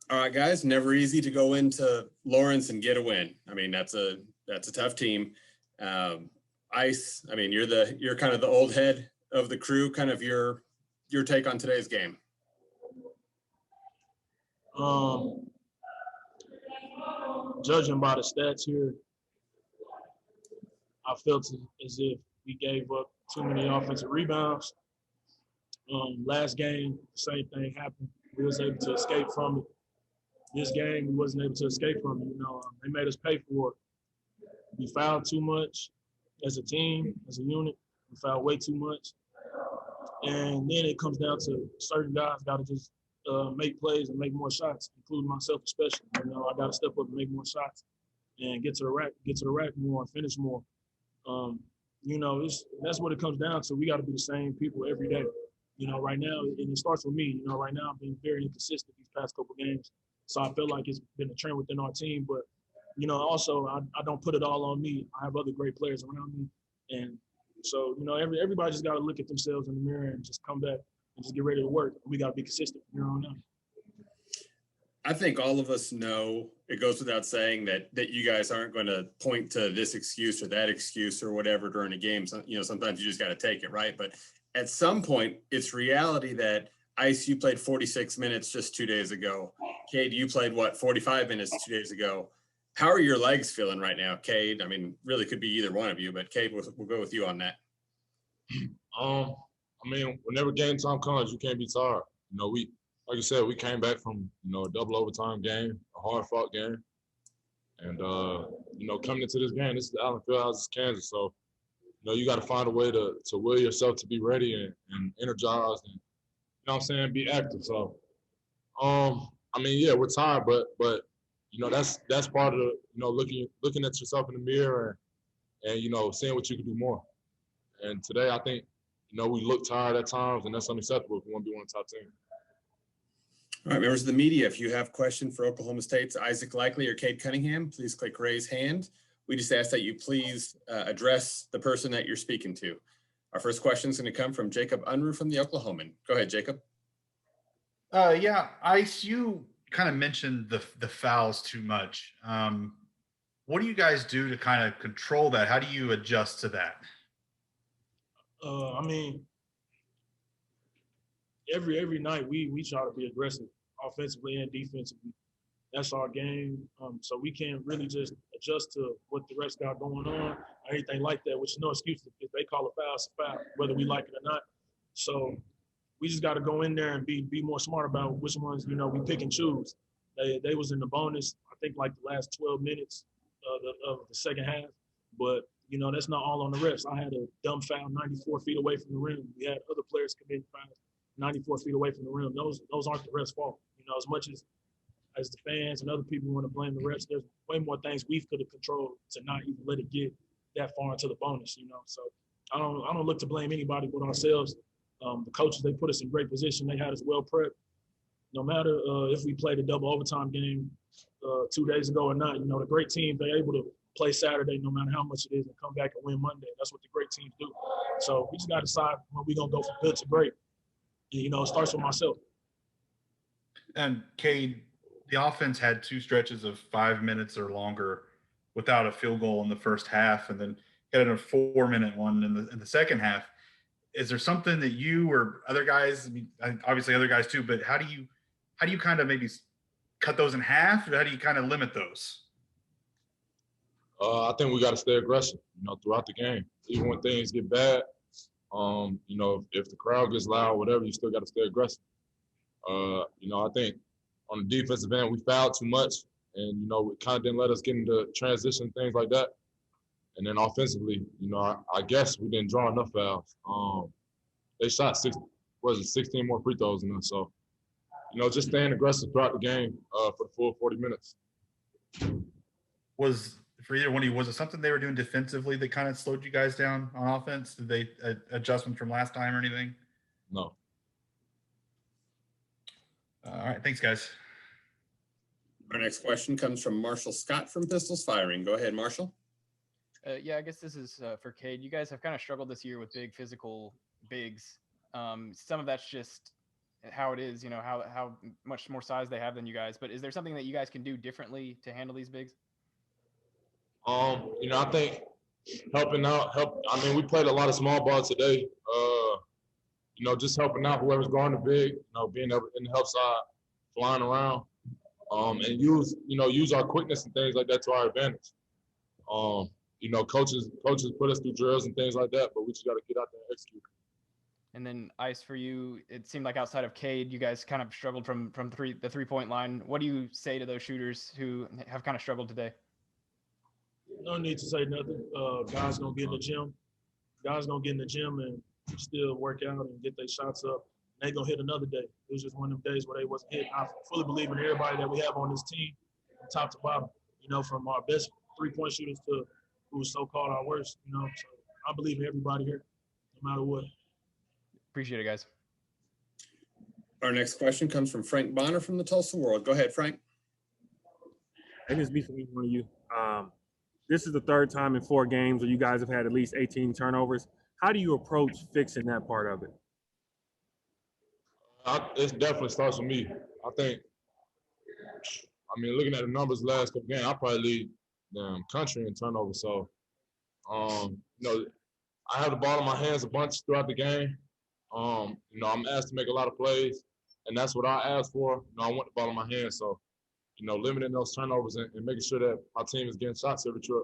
All right, guys, never easy to go into Lawrence and get a win. I mean, that's a tough team. Ice, I mean, you're kind of the old head of the crew. Kind of your take on today's game. Judging by the stats here, I felt as if we gave up too many offensive rebounds. Last game, the same thing happened. We was able to escape from it. This game, we wasn't able to escape from it. They made us pay for it. We fouled too much as a team, as a unit. We fouled way too much. And then it comes down to certain guys got to just make plays and make more shots, including myself especially. I got to step up and make more shots and get to the rack more and finish more. That's what it comes down to. We got to be the same people every day. Right now, and it starts with me. Right now, I'm being very inconsistent these past couple games. So I feel like it's been a trend within our team. But, also, I don't put it all on me. I have other great players around me. And so, everybody just got to look at themselves in the mirror and just come back and just get ready to work. We got to be consistent from here on out. I think all of us know, it goes without saying, that you guys aren't going to point to this excuse or that excuse or whatever during a game. So, sometimes you just got to take it, right? But at some point, it's reality that Ice, you played 46 minutes just 2 days ago. Cade, you played, 45 minutes 2 days ago. How are your legs feeling right now, Cade? I mean, really could be either one of you, but Cade, we'll go with you on that. Whenever game time comes, you can't be tired. Like you said, we came back from, a double overtime game, a hard-fought game. And, coming into this game, this is the Allen Fieldhouse, Kansas. So, you got to find a way to will yourself to be ready and energized and, be active. So, we're tired, but that's part of the, looking at yourself in the mirror and seeing what you can do more. And today, I think, we look tired at times, and that's unacceptable if we want to be one of the top teams. All right, members of the media, if you have questions for Oklahoma State's Isaac Likekele or Cade Cunningham, please click raise hand. We just ask that you please address the person that you're speaking to. Our first question is going to come from Jacob Unruh from the Oklahoman. Go ahead, Jacob. Yeah, Ice, you kind of mentioned the fouls too much. What do you guys do to kind of control that? How do you adjust to that? Every night we try to be aggressive, offensively and defensively. That's our game. So we can't really just adjust to what the rest got going on or anything like that, which is no excuse. If they call a foul, it's a foul, whether we like it or not. So we just got to go in there and be more smart about which ones, we pick and choose. They was in the bonus, I think, like the last 12 minutes of the second half. But, that's not all on the refs. I had a dumb foul 94 feet away from the rim. We had other players commit fouls 94 feet away from the rim. Those aren't the refs' fault. As much as the fans and other people want to blame the refs, there's way more things we could have controlled to not even let it get that far into the bonus, So I don't look to blame anybody but ourselves. The coaches, they put us in great position. They had us well prepped. No matter if we played a double overtime game 2 days ago or not, the great teams, they're able to play Saturday no matter how much it is and come back and win Monday. That's what the great teams do. So we just got to decide when we're going to go from good to great. And, it starts with myself. And Cade, the offense had two stretches of 5 minutes or longer without a field goal in the first half, and then had a 4-minute one in the second half. Is there something that you or other guys, obviously other guys too, but how do you kind of maybe cut those in half, or how do you kind of limit those? I think we got to stay aggressive, throughout the game. Even when things get bad, if the crowd gets loud, whatever, you still got to stay aggressive. I think on the defensive end, we fouled too much, and, it kind of didn't let us get into transition, things like that. And then offensively, I guess we didn't draw enough fouls. They shot 16 more free throws than us. So, just staying aggressive throughout the game for the full 40 minutes. For either one of you, was it something they were doing defensively that kind of slowed you guys down on offense? Did they adjustment from last time or anything? No. All right, thanks, guys. Our next question comes from Marshall Scott from Pistols Firing. Go ahead, Marshall. Yeah, I guess this is for Cade. You guys have kind of struggled this year with big physical bigs. Some of that's just how it is, how much more size they have than you guys. But is there something that you guys can do differently to handle these bigs? I think helping out, I mean, we played a lot of small ball today. Just helping out whoever's going to big, being able in the help side, flying around, and use our quickness and things like that to our advantage. Coaches put us through drills and things like that, but we just got to get out there and execute. And then Ice, for you, it seemed like outside of Cade, you guys kind of struggled from the 3-point line. What do you say to those shooters who have kind of struggled today? No need to say nothing. Guys gonna get in the gym. Guys gonna get in the gym and still work out and get their shots up. And they gonna hit another day. It was just one of them days where they wasn't hitting. I fully believe in everybody that we have on this team, from top to bottom. From our best 3-point shooters to who's so-called our worst. So I believe in everybody here, no matter what. Appreciate it, guys. Our next question comes from Frank Bonner from the Tulsa World. Go ahead, Frank. Hey, this be from each one of you. This is the third time in 4 games where you guys have had at least 18 turnovers. How do you approach fixing that part of it? It definitely starts with me. Looking at the numbers last couple games, I probably lead the country in turnovers. So, I have the ball in my hands a bunch throughout the game. I'm asked to make a lot of plays, and that's what I asked for. I want the ball in my hands. So, limiting those turnovers and making sure that our team is getting shots every trip.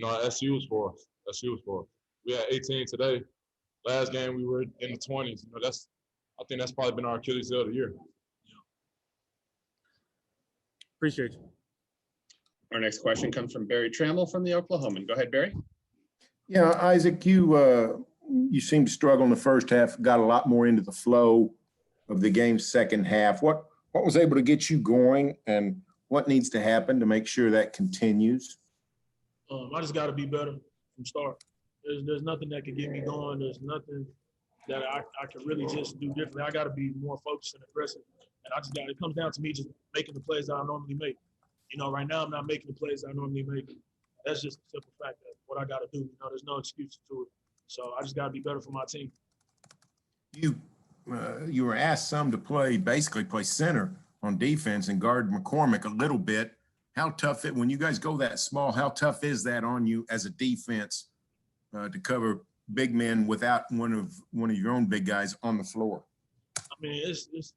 That's huge for us. That's huge for us. We had 18 today. Last game we were in the 20s. I think that's probably been our Achilles heel of the year. Appreciate you. Our next question comes from Barry Trammell from the Oklahoman. Go ahead, Barry. Yeah, Isaac, you seemed to struggle in the first half, got a lot more into the flow of the game's second half. What was able to get you going, and what needs to happen to make sure that continues? I just got to be better from start. There's nothing that can get me going. There's nothing that I can really just do differently. I got to be more focused and aggressive. And it comes down to me just making the plays that I normally make. Right now I'm not making the plays I normally make. That's just a simple fact that what I got to do. There's no excuses to it. So I just got to be better for my team. You were asked some to basically play center on defense and guard McCormick a little bit. How tough when you guys go that small, how tough is that on you as a defense to cover big men without one of your own big guys on the floor? It's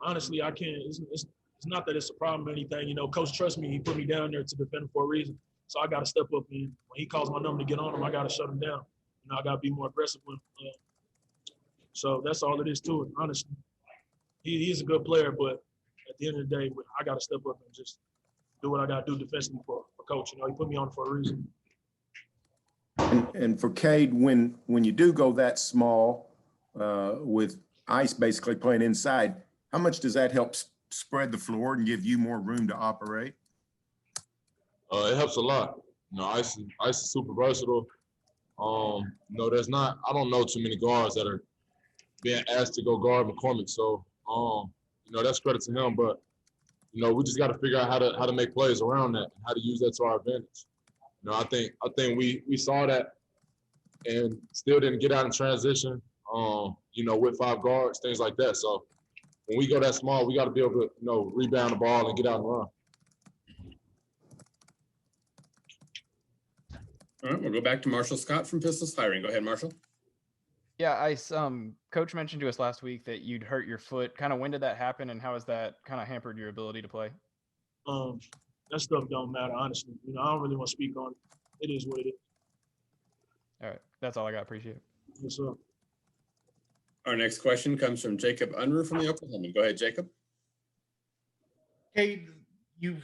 honestly, I can't. It's not that it's a problem or anything. Coach trusts me. He put me down there to defend him for a reason. So I got to step up, and when he calls my number to get on him, I got to shut him down. I got to be more aggressive with him. So that's all it is to it, honestly. He's a good player, but at the end of the day, I got to step up and just do what I got to do defensively for Coach. He put me on for a reason. And for Cade, when you do go that small with Ice basically playing inside, how much does that help spread the floor and give you more room to operate? It helps a lot. Ice is super versatile. I don't know too many guards that are being asked to go guard McCormick. So, that's credit to him. But, we just got to figure out how to make plays around that, and how to use that to our advantage. I think we saw that and still didn't get out in transition, with 5 guards, things like that. So when we go that small, we got to be able to, rebound the ball and get out and run. All right, we'll go back to Marshall Scott from Pistols Firing. Go ahead, Marshall. Yeah, Ice, Coach mentioned to us last week that you'd hurt your foot. Kind of when did that happen, and how has that kind of hampered your ability to play? That stuff don't matter, honestly. I don't really want to speak on it. It is what it is. All right, that's all I got. Appreciate it. Yes, sir. Our next question comes from Jacob Unruh from the Oklahoma. Go ahead, Jacob. Cade, you've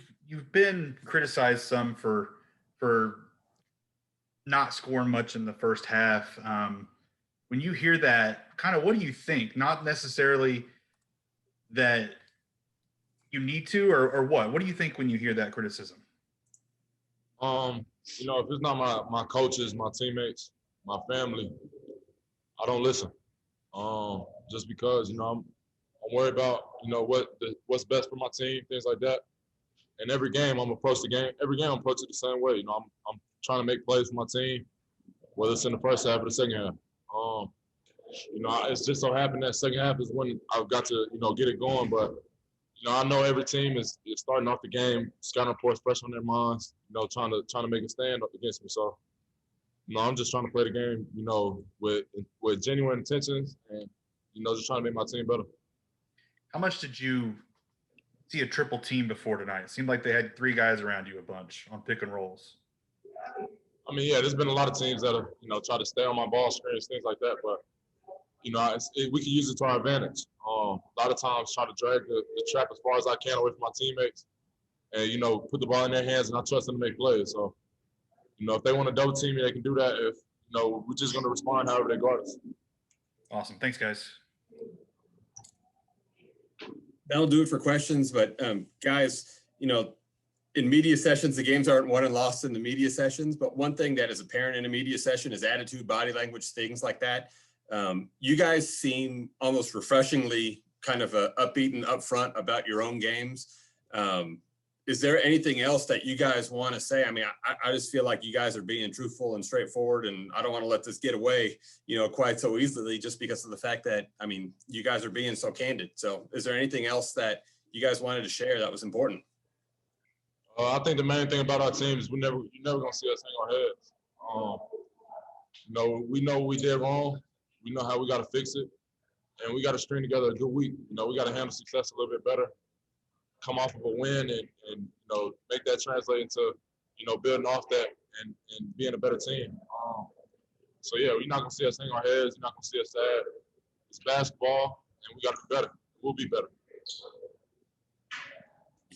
been criticized some for not scoring much in the first half. When you hear that, kind of what do you think? Not necessarily that you need to, or what? What do you think when you hear that criticism? If it's not my coaches, my teammates, my family, I don't listen. Just because, I'm worried about, what's best for my team, things like that. And every game I'm approach it the same way. I'm trying to make plays for my team, whether it's in the first half or the second half. You know, it's just so happened that second half is when I got to, you know, get it going. But, you know, I know every team is starting off the game, scouting reports fresh on their minds, you know, trying to make a stand up against me. So, you know, I'm just trying to play the game, you know, with genuine intentions and, you know, just trying to make my team better. How much did you see a triple team before tonight? It seemed like they had 3 guys around you a bunch on pick and rolls. I mean, yeah, there's been a lot of teams that have, you know, try to stay on my ball screens, things like that. But, you know, we can use it to our advantage. A lot of times try to drag the trap as far as I can away from my teammates and, you know, put the ball in their hands, and I trust them to make plays. So, you know, if they want to double team me, they can do that. If, you know, we're just going to respond however they guard us. Awesome. Thanks, guys. That'll do it for questions. But guys, you know, in media sessions, the games aren't won and lost in the media sessions. But one thing that is apparent in a media session is attitude, body language, things like that. You guys seem almost refreshingly kind of upbeat and upfront about your own games. Is there anything else that you guys want to say? I mean, I just feel like you guys are being truthful and straightforward, and I don't want to let this get away, you know, quite so easily just because of the fact that, I mean, you guys are being so candid. So is there anything else that you guys wanted to share that was important? I think the main thing about our team is you're never going to see us hang our heads. You know, we know what we did wrong. We know how we got to fix it, and we got to string together a good week. You know, we got to handle success a little bit better, come off of a win, and you know, make that translate into, you know, building off that and being a better team. So yeah, we're not gonna see us hang our heads. You're not gonna see us sad. It's basketball, and we got to be better. We'll be better.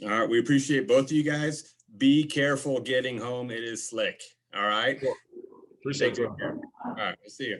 All right, we appreciate both of you guys. Be careful getting home. It is slick. All right. Cool. Appreciate you. All right, we'll see you.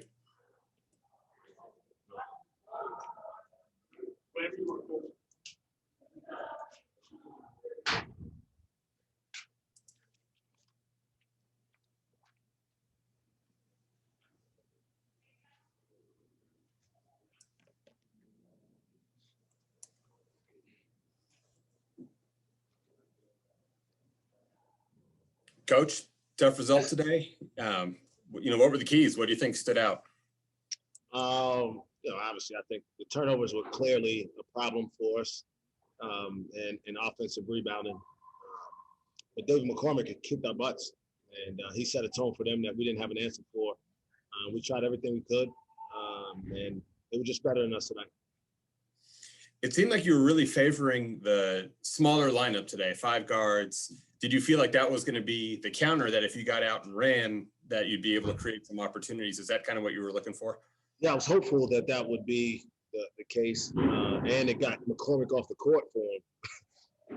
Coach, tough result today. You know, what were the keys? What do you think stood out? You know, obviously, I think the turnovers were clearly a problem for us, and offensive rebounding. But David McCormick had kicked our butts, and he set a tone for them that we didn't have an answer for. We tried everything we could, and they were just better than us tonight. It seemed like you were really favoring the smaller lineup today, 5 guards. Did you feel like that was going to be the counter, that if you got out and ran, that you'd be able to create some opportunities? Is that kind of what you were looking for? Yeah, I was hopeful that that would be the case, and it got McCormick off the court for him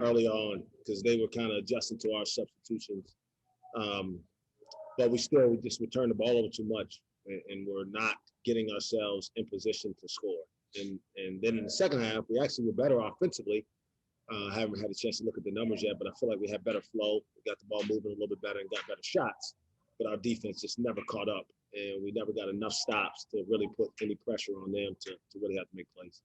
early on because they were kind of adjusting to our substitutions. But we just returned the ball over too much, and we're not getting ourselves in position to score. And then in the second half, we actually were better offensively. I haven't had a chance to look at the numbers yet, but I feel like we had better flow. We got the ball moving a little bit better and got better shots. But our defense just never caught up, and we never got enough stops to really put any pressure on them to really have to make plays.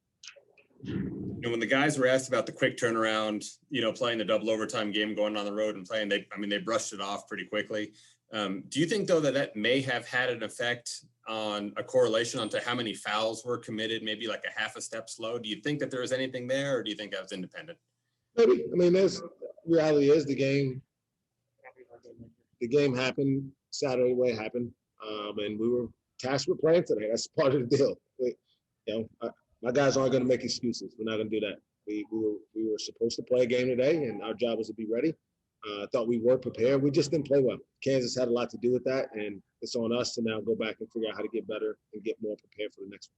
You know, when the guys were asked about the quick turnaround, you know, playing the double overtime game, going on the road and playing, they brushed it off pretty quickly. Do you think, though, that may have had an effect on a correlation onto how many fouls were committed, maybe like a half a step slow? Do you think that there was anything there, or do you think that was independent? Maybe. I mean, reality is the game happened Saturday the way it happened, and we were tasked with playing today. That's part of the deal. My guys aren't going to make excuses. We're not going to do that. We were supposed to play a game today, and our job was to be ready. I thought we were prepared. We just didn't play well. Kansas had a lot to do with that, and it's on us to now go back and figure out how to get better and get more prepared for the next one.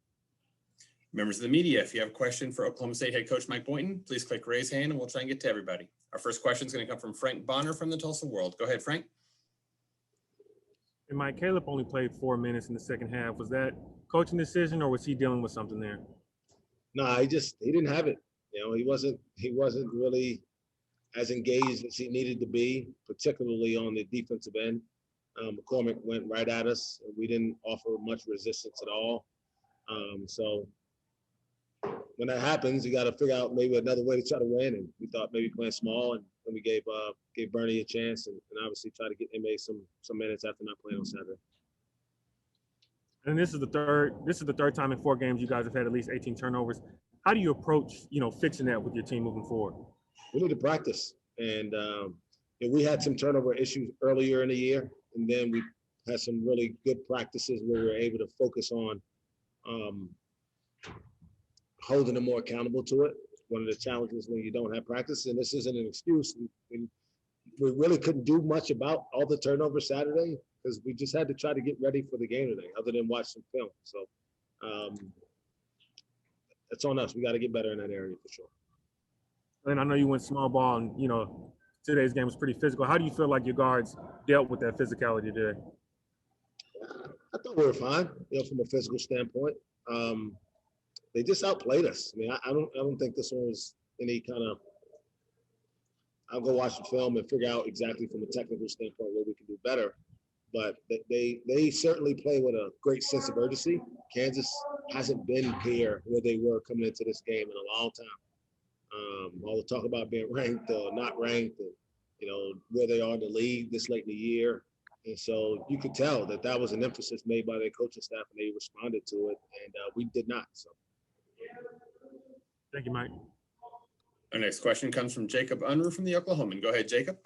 Members of the media, if you have a question for Oklahoma State head coach Mike Boynton, please click raise hand and we'll try and get to everybody. Our first question is going to come from Frank Bonner from the Tulsa World. Go ahead, Frank. And Mike, Caleb only played 4 minutes in the second half. Was that coaching decision, or was he dealing with something there? No, he didn't have it. You know, he wasn't really as engaged as he needed to be, particularly on the defensive end. McCormick went right at us. We didn't offer much resistance at all. So when that happens, you got to figure out maybe another way to try to win. And we thought maybe playing small, and then we gave Bernie a chance, and obviously try to get him some minutes after not playing on Saturday. And this is the third time in 4 games you guys have had at least 18 turnovers. How do you approach, fixing that with your team moving forward? We need to practice. And we had some turnover issues earlier in the year, and then we had some really good practices where we were able to focus on holding them more accountable to it. One of the challenges when you don't have practice, and this isn't an excuse, we really couldn't do much about all the turnovers Saturday because we just had to try to get ready for the game today, other than watch some film. So it's on us. We got to get better in that area for sure. And I know you went small ball, and today's game was pretty physical. How do you feel like your guards dealt with that physicality today? I thought we were fine, from a physical standpoint. They just outplayed us. I mean, I don't think this one was any kind of. I'll go watch the film and figure out exactly from a technical standpoint what we can do better. But they certainly play with a great sense of urgency. Kansas hasn't been here where they were coming into this game in a long time. All the talk about being ranked or not ranked, and, where they are in the league this late in the year. And so you could tell that was an emphasis made by their coaching staff, and they responded to it, and we did not. So. Thank you, Mike. Our next question comes from Jacob Unruh from the Oklahoman. Go ahead, Jacob.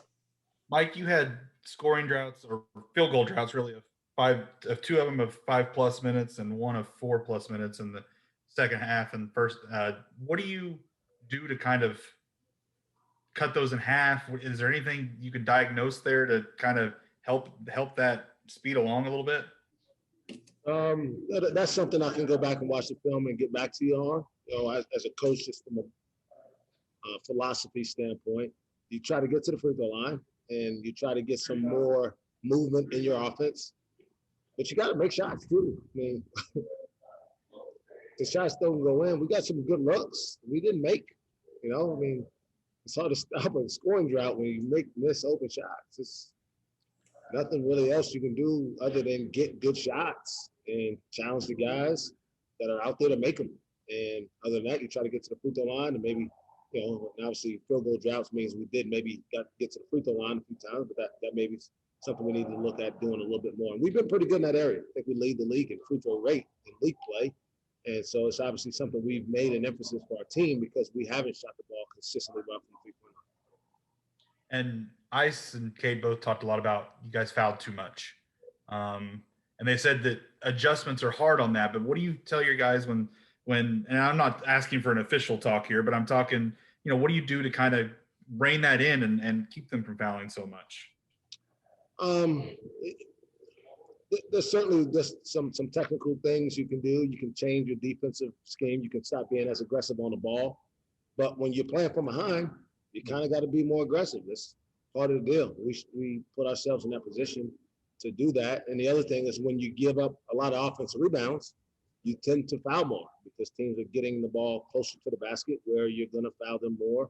Mike, you had scoring droughts or field goal droughts, really, of two of them of 5+ minutes and one of 4+ minutes in the second half and first. What do you do to kind of cut those in half? Is there anything you could diagnose there to kind of help that speed along a little bit? That's something I can go back and watch the film and get back to you on. As a coach, just from a philosophy standpoint, you try to get to the free throw line and you try to get some more movement in your offense, but you got to make shots too. I mean, the shots don't go in. We got some good looks. We didn't make. It's hard to stop a scoring drought when you miss open shots. It's nothing really else you can do other than get good shots and challenge the guys that are out there to make them. And other than that, you try to get to the free throw line and maybe, obviously field goal droughts means we did maybe get to the free throw line a few times, but that may be something we need to look at doing a little bit more. And we've been pretty good in that area. I think we lead the league in free throw rate in league play. And so it's obviously something we've made an emphasis for our team because we haven't shot the ball consistently well from the three-point line. And Ice and Cade both talked a lot about you guys fouled too much. And they said that adjustments are hard on that. But what do you tell your guys when and I'm not asking for an official talk here, but I'm talking, what do you do to kind of rein that in and keep them from fouling so much? There's certainly just some technical things you can do. You can change your defensive scheme. You can stop being as aggressive on the ball. But when you're playing from behind, you kind of got to be more aggressive. That's part of the deal. We put ourselves in that position to do that. And the other thing is when you give up a lot of offensive rebounds, you tend to foul more because teams are getting the ball closer to the basket where you're going to foul them more.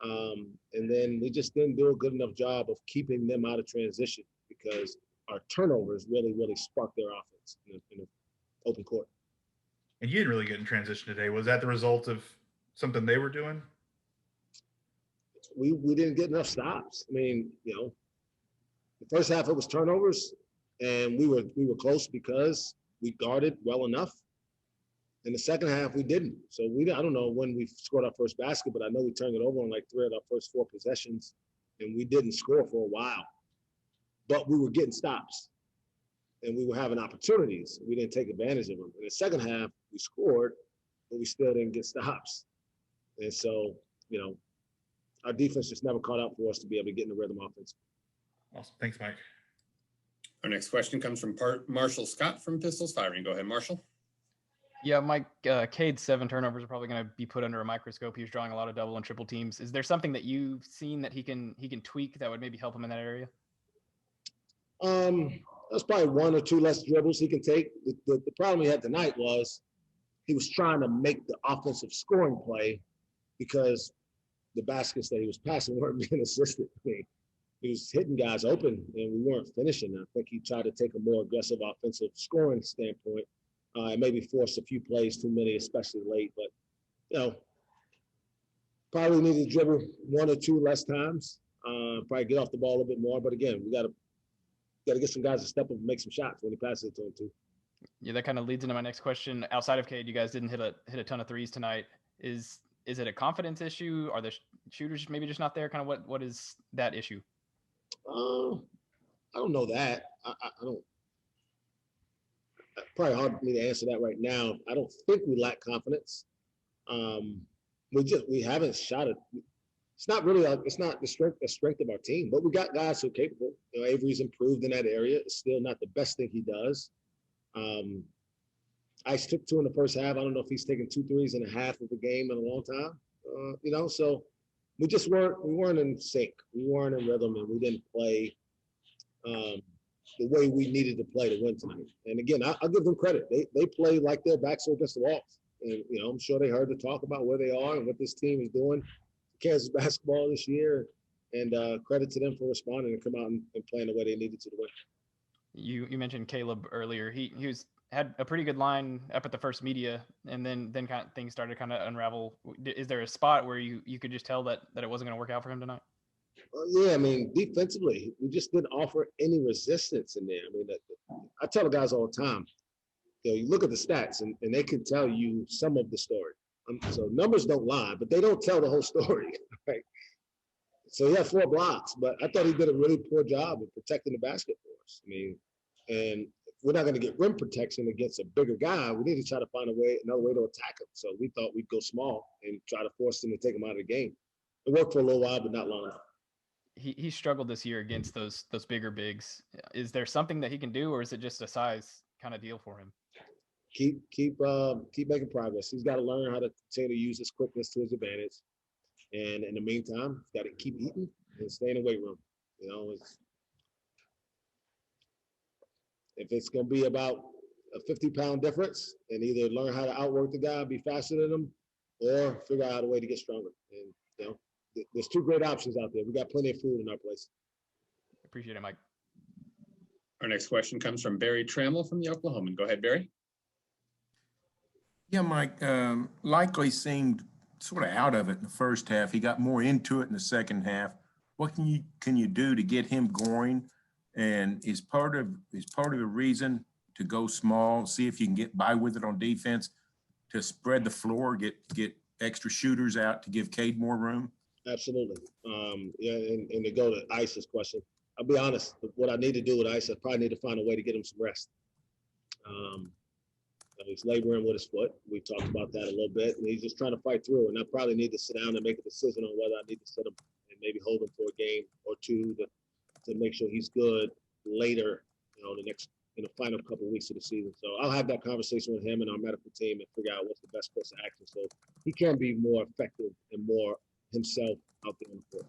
And then we just didn't do a good enough job of keeping them out of transition because our turnovers really, really sparked their offense in an open court. And you didn't really get in transition today. Was that the result of something they were doing? We didn't get enough stops. I mean, the first half it was turnovers, and we were close because we guarded well enough. In the second half, we didn't. So I don't know when we scored our first basket, but I know we turned it over on like 3 of our first 4 possessions, and we didn't score for a while. But we were getting stops, and we were having opportunities. We didn't take advantage of them. In the second half, we scored, but we still didn't get stops. And so, our defense just never caught up for us to be able to get in the rhythm offense. Awesome. Thanks, Mike. Our next question comes from Marshall Scott from Pistols Firing. Go ahead, Marshall. Yeah, Mike, Cade's 7 turnovers are probably going to be put under a microscope. He was drawing a lot of double and triple teams. Is there something that you've seen that he can tweak that would maybe help him in that area? That's probably 1 or 2 less dribbles he can take. The problem he had tonight was he was trying to make the offensive scoring play because the baskets that he was passing weren't being assisted. I mean, he was hitting guys open, and we weren't finishing. I think he tried to take a more aggressive offensive scoring standpoint and maybe force a few plays too many, especially late. But, probably need to dribble 1 or 2 less times, probably get off the ball a little bit more. But, again, we got to get some guys to step up and make some shots when he passes it to him, too. Yeah, that kind of leads into my next question. Outside of Cade, you guys didn't hit a ton of threes tonight. Is it a confidence issue? Are the shooters maybe just not there? Kind of what is that issue? I don't know that. I don't. Probably hard for me to answer that right now. I don't think we lack confidence. We haven't shot it. It's not really it's not the strength of our team, but we got guys who are capable. You know, Avery's improved in that area. It's still not the best thing he does. Ice took 2 in the first half. I don't know if he's taken 2 threes in a half of a game in a long time. You know, so we weren't in sync. We weren't in rhythm, and we didn't play the way we needed to play to win tonight. And again, I'll give them credit. They play like their backs are against the walls. And, you know, I'm sure they heard the talk about where they are and what this team is doing. Kansas basketball this year. And credit to them for responding and come out and playing the way they needed to win. You mentioned Caleb earlier. He had a pretty good line up at the first media, and then kind of things started kind of unravel. Is there a spot where you could just tell that it wasn't going to work out for him tonight? Yeah, I mean, defensively, we just didn't offer any resistance in there. I mean, I tell the guys all the time, you know, you look at the stats and they can tell you some of the story. So numbers don't lie, but they don't tell the whole story, right? So he had 4 blocks, but I thought he did a really poor job of protecting the basket for us. I mean, and we're not going to get rim protection against a bigger guy. We need to try to find another way to attack him. So we thought we'd go small and try to force him to take him out of the game. It worked for a little while, but not long enough. He struggled this year against those bigger bigs. Is there something that he can do, or is it just a size kind of deal for him? Keep making progress. He's got to learn how to continue to use his quickness to his advantage. And in the meantime, he's got to keep eating and stay in the weight room. You know, if it's going to be about a 50-pound difference, and either learn how to outwork the guy, be faster than him, or figure out a way to get stronger. And you know, there's 2 great options out there. We got plenty of food in our place. Appreciate it, Mike. Our next question comes from Barry Trammell from the Oklahoman. Go ahead, Barry. Yeah, Mike, Likely seemed sort of out of it in the first half. He got more into it in the second half. What can you do to get him going? And is part of the reason to go small, see if you can get by with it on defense, to spread the floor, get extra shooters out to give Cade more room? Absolutely. Yeah, and to go to Ice's question, I'll be honest, what I need to do with Ice, I probably need to find a way to get him some rest. He's laboring with his foot. We talked about that a little bit, and he's just trying to fight through. And I probably need to sit down and make a decision on whether I need to sit him and maybe hold him for a game or 2 to make sure he's good later, you know, in the final couple of weeks of the season. So I'll have that conversation with him and our medical team and figure out what's the best course of action so he can be more effective and more himself out there on the court.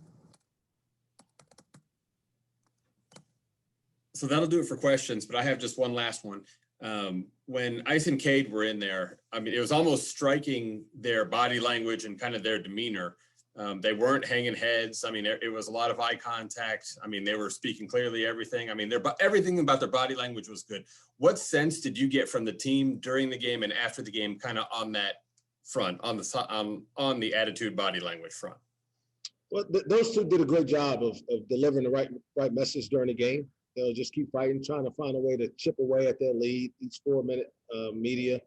So that'll do it for questions, but I have just one last one. When Ice and Cade were in there, I mean, it was almost striking their body language and kind of their demeanor. They weren't hanging heads. I mean, it was a lot of eye contact. I mean, they were speaking clearly, everything. I mean, everything about their body language was good. What sense did you get from the team during the game and after the game, kind of on that front, on the attitude, body language front? Well, those 2 did a great job of delivering the right message during the game. You know, just keep fighting, trying to find a way to chip away at their lead each 4-minute media.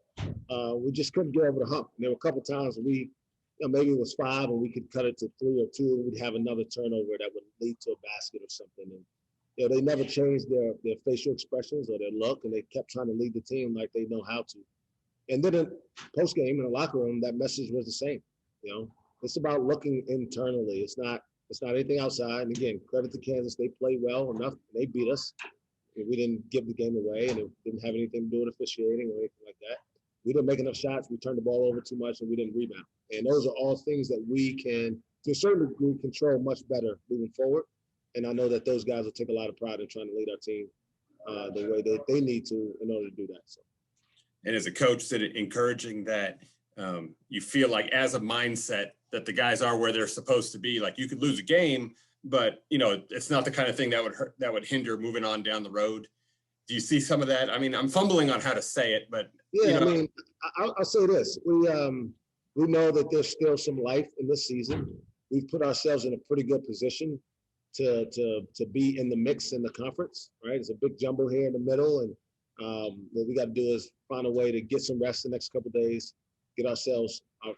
We just couldn't get over the hump. And there were a couple times maybe it was 5 and we could cut it to 3 or 2 and we'd have another turnover that would lead to a basket or something. And you know, they never changed their facial expressions or their look, and they kept trying to lead the team like they know how to. And then in postgame in the locker room, that message was the same. You know, it's about looking internally. It's not anything outside. And again, credit to Kansas. They played well enough. They beat us. We didn't give the game away, and it didn't have anything to do with officiating or anything like that. We didn't make enough shots. We turned the ball over too much, and we didn't rebound. And those are all things that we can, to a certain degree, control much better moving forward. And I know that those guys will take a lot of pride in trying to lead our team the way that they need to in order to do that. So. And as a coach, is it encouraging that you feel like as a mindset that the guys are where they're supposed to be? Like, you could lose a game, but you know, it's not the kind of thing that would hurt, that would hinder moving on down the road. Do you see some of that? I mean, I'm fumbling on how to say it, but yeah, you know. I mean, I'll say this: we know that there's still some life in this season. We've put ourselves in a pretty good position to be in the mix in the conference. Right, it's a big jumble here in the middle, and What we got to do is find a way to get some rest the next couple of days, get ourselves our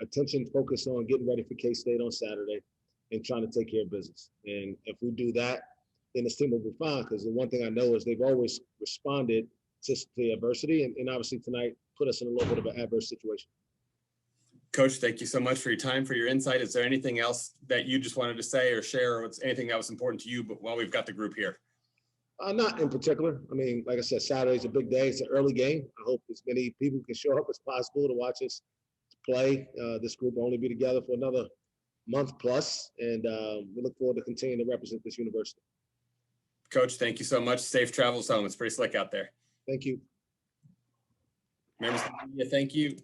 attention focused on getting ready for K-State on Saturday and trying to take care of business. And if we do that, then this team will be fine, because the one thing I know is they've always responded to the adversity, and obviously tonight put us in a little bit of an adverse situation. Coach, thank you so much for your time, for your insight. Is there anything else that you just wanted to say or share, or anything that was important to you, but while we've got the group here? Not in particular. I mean, like I said, Saturday's a big day. It's an early game. I hope as many people can show up as possible to watch us play. This group will only be together for another month plus, and we look forward to continuing to represent this university. Coach, thank you so much. Safe travels home. It's pretty slick out there. Thank you. Members of the media, thank you.